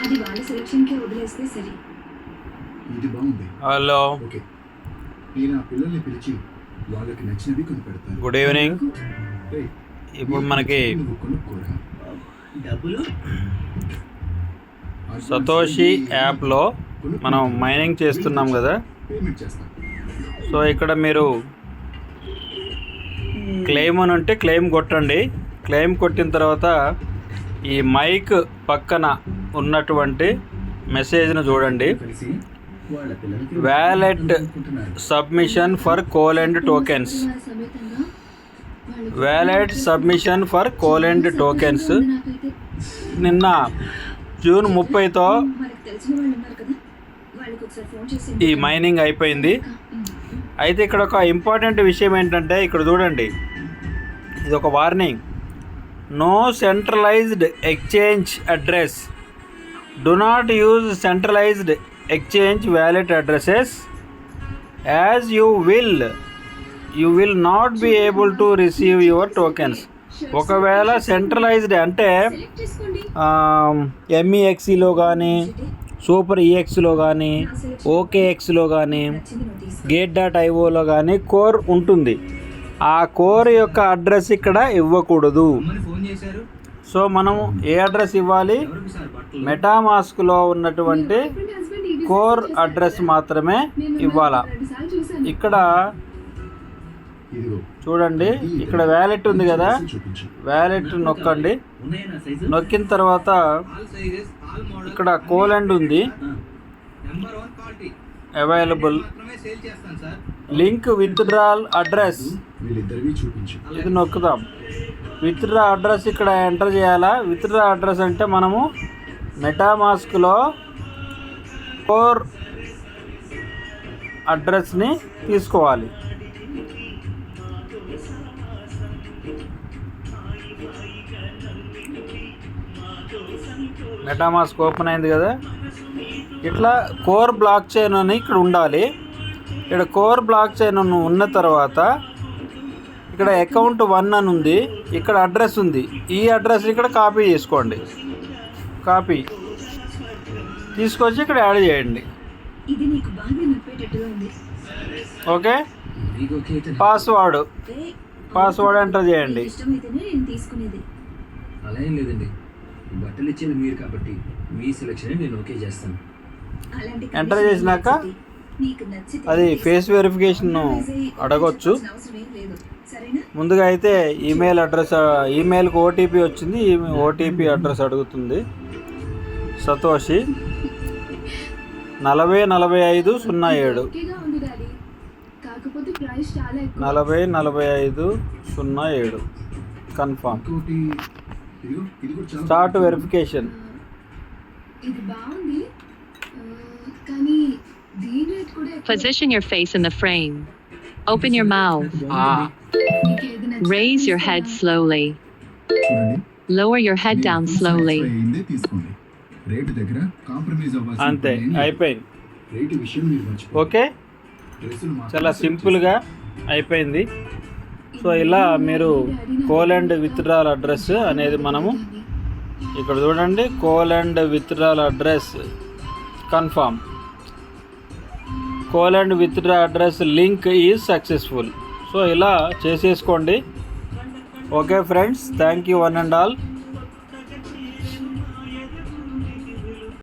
అది వాళ్ళ సెలక్షన్కి వదిలేస్తే సరే. ఇది బాగుంది. హలో, ఓకే, నేను ఆ పిల్లల్ని పిలిచి వాళ్ళకి నచ్చినవి కొని పెడతాను. Good evening. ఏయ్, ఇప్పుడు మనకి నువ్వు కొనుక్కోరా. డబ్బులు సతోషి యాప్లో మనం మైనింగ్ చేస్తున్నాం కదా. పేమెంట్ చేస్తాను. సో ఇక్కడ మీరు క్లెయిమ్ అని ఉంటే క్లెయిమ్ కొట్టండి. క్లెయిమ్ కొట్టిన తర్వాత ఈ మైక్ పక్కన ఉన్నటువంటి మెసేజ్ను చూడండి. కలిసి వాళ్ళ పిల్లలకి వ్యాలెట్ అనుకుంటున్నారు. Submission for coal and tokens. సమేతంగా వాళ్ళకి wallet submission for coal and tokens నాకైతే నిన్న జూన్ 30తో మనకు తెలిసిన వాళ్ళు ఉన్నారు కదా, వాళ్ళకి ఒకసారి ఫోన్ చేసి ఈ మైనింగ్ అయిపోయింది. అయితే ఇక్కడ ఒక ఇంపార్టెంట్ విషయం ఏంటంటే ఇక్కడ చూడండి, ఇది ఒక warning. No centralized exchange address. Do not use centralized exchange wallet addresses as you will not be able to receive your tokens. ఒకవేళ సెంట్రలైజ్డ్ అంటే సెలెక్ట్ చేసుకోండి. ఎంఈఎక్సీలో కానీ, సూపర్ ఈఎక్స్లో కానీ, ఓకేఎక్స్లో కానీ, నచ్చింది నువ్వు తీసుకో. gate.ioలో కానీ కోర్ ఉంటుంది. ఆ కోర్ యొక్క అడ్రస్ ఇక్కడ ఇవ్వకూడదు. అమ్మని ఫోన్ చేశారు. సో మనం ఏ అడ్రస్ ఇవ్వాలి? ఎవరికి సార్ బట్టలు? మెటామాస్క్లో ఉన్నటువంటి Friend, husband ఈ కోర్ business అడ్రస్ మాత్రమే నేను ఇవ్వాలా. 2 సార్లు చూశాను. ఇక్కడ ఇదిగో చూడండి, ఇక్కడ వ్యాలెట్ ఉంది కదా, చూపించు. వ్యాలెట్ నొక్కండి. ఉన్నాయా నా సైజు? నొక్కిన తర్వాత ఆల్ సైజెస్, ఆల్ మోడల్. ఇక్కడ కోలండ్ ఉంది, నెంబర్ 1 క్వాలిటీ అవైలబుల్. మాత్రమే సేల్ చేస్తాను సార్. లింక్ విత్డ్రాల్ అడ్రస్, వీళ్ళిద్దరివి చూపించు. ఇది నొక్కుదాం. విత్డ్రా అడ్రస్ ఇక్కడ ఎంటర్ చేయాలా. విత్డ్రా అడ్రస్ అంటే మనము మెటామాస్క్లో కోర్ అడ్రస్ని తీసుకోవాలి. మెటామాస్క్ ఓపెన్ అయింది కదా. ఇట్లా కోర్ బ్లాక్ చైన్ అని ఇక్కడ ఉండాలి. ఇక్కడ కోర్ బ్లాక్ చైన్ ఉన్న తర్వాత ఇక్కడ అకౌంట్ 1 అని ఉంది, ఇక్కడ అడ్రస్ ఉంది. ఈ అడ్రస్ ఇక్కడ కాపీ చేసుకోండి. కాపీ తీసుకొచ్చి ఇక్కడ యాడ్ చేయండి. ఇది నీకు బాగా నప్పేటట్టుగా ఉంది. ఓకే, మీకు ఓకే అయితే పాస్వర్డ్ ఏ, పాస్వర్డ్ ఎంటర్ చేయండి. నీకు ఇష్టమైతేనే నేను తీసుకునేది. అలా ఏం లేదండి. బట్టలు ఇచ్చేది మీరు కాబట్టి మీ సెలక్షన్ నేను ఓకే చేస్తాను. అలాంటి ఎంటర్ condition చేసినాక నీకు నచ్చితే అది ఫేస్ వెరిఫికేషన్ అడగొచ్చు. అవసరం ఏం లేదు. సరేనా? ముందుగా అయితే ఈమెయిల్ అడ్రస్, ఈమెయిల్కి ఓటీపీ వచ్చింది, ఓటీపీ అడ్రస్ అడుగుతుంది. సతోషి 404507 ఓకేగా ఉంది డాడీ. కాకపోతే ప్రైస్ చాలా ఎక్కువ. 404507 కన్ఫర్మ్. ఇంకోటి ఇదిగో, ఇది కూడా చాలా స్టార్ట్ వెరిఫికేషన్. ఇది బాగుంది, కానీ దీని రేట్ కూడా ఎక్కువ. Position your face in the frame. Open your mouth. నీకేది నచ్చితే Raise your head slowly. చూడండి. Lower your head down slowly. అయిందే తీసుకోండి. రేటు దగ్గర కాంప్రమైజ్ అవ్వాల్సిన అంతే, పని ఏమీ లేదు. అయిపోయింది. రేటు విషయం మీరు మర్చిపోండి. ఓకే, డ్రెస్సులు మాత్రం చాలా సెలెక్ట్ సింపుల్గా అయిపోయింది. సో ఇలా మీరు కోల్ అండ్ విత్డ్రాల్ అడ్రస్ అనేది మనము ఇక్కడ చూడండి, coal and withdrawal address confirm. Coal and withdraw address link is successful. So ఇలా చేసేసుకోండి. Okay friends, thank you one and all.